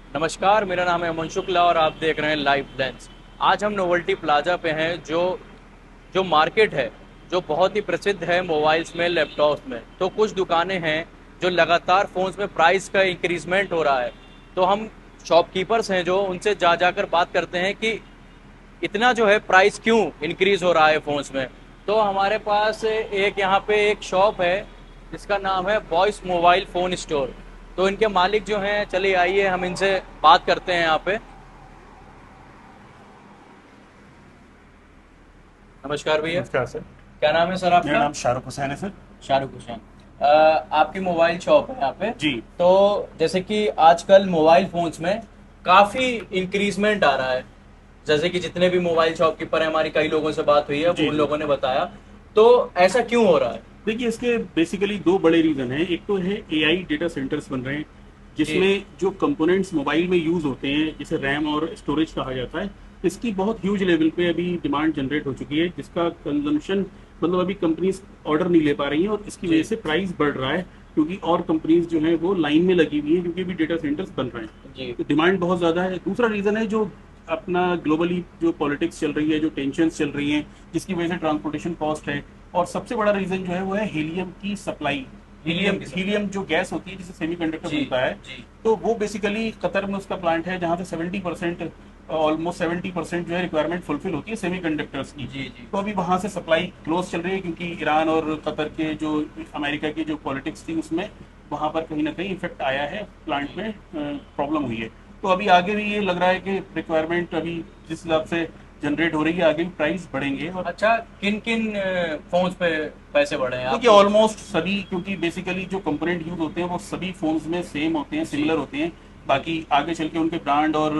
नमस्कार, मेरा नाम है अमन शुक्ला और आप देख रहे हैं लाइव लेंस। आज हम नोवेल्टी प्लाजा पे हैं, जो जो मार्केट है, जो बहुत ही प्रसिद्ध है मोबाइल्स में, लैपटॉप्स में। तो कुछ दुकानें हैं जो लगातार फ़ोन्स में प्राइस का इंक्रीजमेंट हो रहा है। तो हम शॉपकीपर्स हैं जो उनसे जा जाकर बात करते हैं कि इतना जो है प्राइस क्यों इंक्रीज हो रहा है फ़ोन्स में। तो हमारे पास एक यहाँ पे एक शॉप है जिसका नाम है वॉइस मोबाइल फ़ोन स्टोर। तो इनके मालिक जो हैं, चलिए आइए हम इनसे बात करते हैं यहाँ पे। नमस्कार भैया। नमस्कार सर। क्या नाम है सर मेरा आपका? नाम शाहरुख हुसैन है सर। शाहरुख हुसैन। आपकी मोबाइल शॉप है यहाँ पे। जी। तो जैसे कि आजकल मोबाइल फोन्स में काफ़ी इंक्रीजमेंट आ रहा है। जैसे कि जितने भी मोबाइल शॉपकीपर हैं, हमारी कई लोगों से बात हुई है, वो जी उन जी। लोगों ने बताया। तो ऐसा क्यों हो रहा है? देखिए, इसके बेसिकली दो बड़े रीज़न हैं। एक तो है एआई डेटा सेंटर्स बन रहे हैं, जी जिसमें जो कंपोनेंट्स मोबाइल में यूज़ होते हैं, जिसे रैम और स्टोरेज कहा जाता है, इसकी बहुत ह्यूज लेवल पे अभी डिमांड जनरेट हो चुकी है, जिसका कंजम्पशन मतलब अभी कंपनीज ऑर्डर नहीं ले पा रही हैं और इसकी वजह जी से प्राइस बढ़ रहा है। क्योंकि और कंपनीज जो हैं वो लाइन में लगी हुई हैं, क्योंकि अभी डेटा सेंटर्स बन रहे हैं, जी तो डिमांड बहुत ज़्यादा है। दूसरा रीज़न है जो अपना ग्लोबली जो पॉलिटिक्स चल रही है, जो टेंशन्स चल रही हैं, जिसकी वजह से ट्रांसपोर्टेशन कॉस्ट है। और सबसे बड़ा रीज़न जो है वो है हीलियम की सप्लाई। हीलियम हीलियम की सब। हीलियम जो गैस होती है जिससे सेमीकंडक्टर जी बनता है, जी तो वो बेसिकली कतर में उसका प्लांट है, जहाँ से 70% ऑलमोस्ट 70% जो है रिक्वायरमेंट फुलफिल होती है सेमीकंडक्टर्स की। जी जी तो अभी वहाँ से सप्लाई क्लोज चल रही है, क्योंकि ईरान और कतर के जो अमेरिका की जो पॉलिटिक्स थी उसमें वहाँ पर कहीं ना कहीं इफेक्ट आया है, प्लांट जी। में प्रॉब्लम हुई है। तो अभी आगे भी ये लग रहा है कि रिक्वायरमेंट अभी जिस हिसाब से जनरेट हो रही है, आगे भी प्राइस बढ़ेंगे। और अच्छा, किन किन फोन्स पे पैसे बढ़े हैं देखिए, आपको? ऑलमोस्ट सभी, क्योंकि बेसिकली जो कंपोनेंट यूज होते हैं वो सभी फोन्स में सेम होते हैं, जी सिमिलर होते हैं। जी बाकी आगे चल के उनके ब्रांड और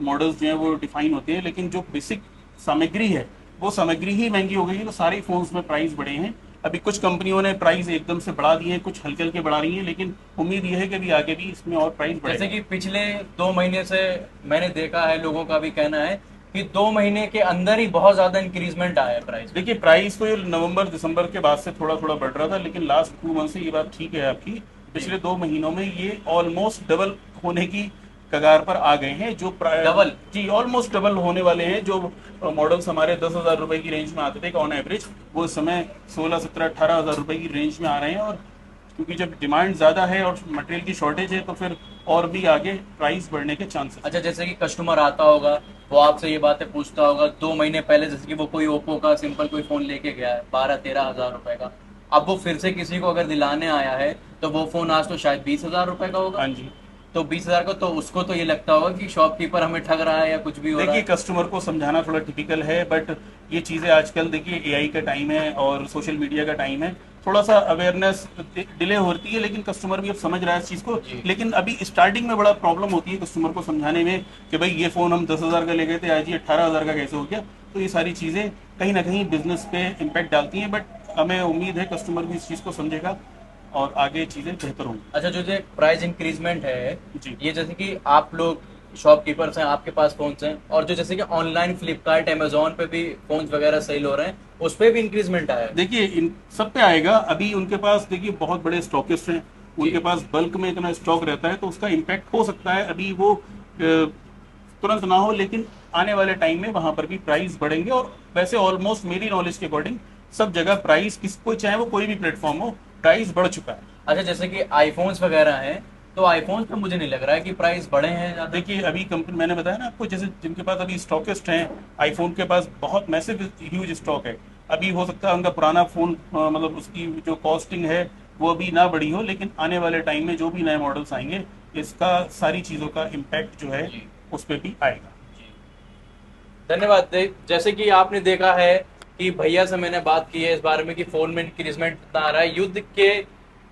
मॉडल्स जो हैं वो डिफाइन होते हैं, लेकिन जो बेसिक सामग्री है वो सामग्री ही महंगी हो गई है, तो सारे फोन्स में प्राइस बढ़े हैं। अभी कुछ कंपनियों ने प्राइस एकदम से बढ़ा दिए हैं, कुछ हल्के हल्के बढ़ा रही हैं, लेकिन उम्मीद यह है कि अभी आगे भी इसमें और प्राइस जैसे बढ़ेगा। कि पिछले 2 महीने से मैंने देखा है, लोगों का भी कहना है कि 2 महीने के अंदर ही बहुत ज्यादा इंक्रीजमेंट आया है प्राइस में। देखिए, प्राइस तो ये नवंबर दिसंबर के बाद से थोड़ा थोड़ा बढ़ रहा था, लेकिन लास्ट 2 मंथ से ये बात ठीक है आपकी। जी। पिछले 2 महीनों में ये ऑलमोस्ट डबल होने की कगार पर आ गए हैं। डबल। जी, ऑलमोस्ट डबल होने वाले हैं। जो मॉडल्स हमारे 10,000 रुपए की रेंज में आते थे ऑन एवरेज, वो इस समय 16, 17, 18 हज़ार रुपए की रेंज में आ रहे हैं। और क्योंकि जब डिमांड ज़्यादा है और मटेरियल की शॉर्टेज है, तो फिर और भी आगे प्राइस बढ़ने के चांसेस अच्छा, हैं। जैसे कि कस्टमर आता होगा, वो आपसे ये बातें पूछता होगा 2 महीने पहले, जैसे कि वो कोई ओप्पो का सिंपल कोई फोन लेके गया है 12-13 हज़ार रुपए का। अब वो फिर से किसी को अगर दिलाने आया है, तो वो फोन आज तो शायद 20 हज़ार रुपए का होगा। हाँ जी। तो 20 हज़ार का, तो उसको तो ये लगता होगा कि शॉपकीपर हमें ठग रहा है या कुछ भी हो रहा देखिए, है। कस्टमर को समझाना थोड़ा टिपिकल है, बट ये चीज़ें आजकल, देखिए, एआई का टाइम है और सोशल मीडिया का टाइम है। थोड़ा सा अवेयरनेस डिले होती है, लेकिन कस्टमर भी अब समझ रहा है इस चीज़ को। जी लेकिन अभी स्टार्टिंग में बड़ा प्रॉब्लम होती है कस्टमर को समझाने में कि भाई ये फ़ोन हम 10,000 का ले गए थे, आज ये 18,000 का कैसे हो गया। तो ये सारी चीज़ें कहीं ना कहीं बिजनेस पे इम्पैक्ट डालती हैं, बट हमें उम्मीद है कस्टमर भी इस चीज़ को समझेगा और आगे चीज़ें बेहतर होंगी। अच्छा, जो जो प्राइस इंक्रीजमेंट है, जी। ये जैसे कि आप लोग शॉपकीपर्स हैं, आपके पास फोन्स हैं, और जो जैसे कि ऑनलाइन फ्लिपकार्ट अमेजोन पे भी फोन्स वगैरह सेल हो रहे हैं, उस पे भी इंक्रीजमेंट आया है? देखिए, इन सब पे आएगा। अभी उनके पास, देखिए, बहुत बड़े स्टॉकिस्ट हैं, जी उनके पास बल्क में इतना स्टॉक रहता है, तो उसका इम्पैक्ट हो सकता है। अभी वो तुरंत ना हो, लेकिन आने वाले टाइम में वहां पर भी प्राइस बढ़ेंगे। और वैसे ऑलमोस्ट मेरी नॉलेज के अकॉर्डिंग सब जगह प्राइस, किसको चाहे वो कोई भी प्लेटफॉर्म हो, प्राइस बढ़ चुका है। अच्छा, जैसे कि आईफोन्स वगैरह हैं, तो आईफोन्स पे मुझे नहीं लग रहा है कि प्राइस बढ़े हैं ज़्यादा। देखिए, अभी कंपनी, मैंने बताया ना आपको, जैसे जिनके पास अभी स्टॉकिस्ट हैं, आईफोन के पास बहुत मैसिव ह्यूज स्टॉक है। अभी हो सकता है उनका पुराना फोन, मतलब उसकी जो कॉस्टिंग है वो अभी ना बढ़ी हो, लेकिन आने वाले टाइम में जो भी नए मॉडल्स आएंगे, इसका सारी चीज़ों का इम्पैक्ट जो है जी उस पर भी आएगा। जी। धन्यवाद। जैसे कि आपने देखा है कि भैया से मैंने बात की है इस बारे में कि फोन में इंक्रीजमेंट कितना आ रहा है, युद्ध के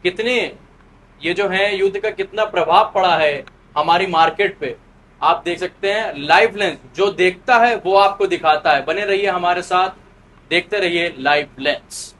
कितने, ये जो है युद्ध का कितना प्रभाव पड़ा है हमारी मार्केट पे। आप देख सकते हैं, लाइव लेंस जो देखता है वो आपको दिखाता है। बने रहिए हमारे साथ, देखते रहिए लाइव लेंस।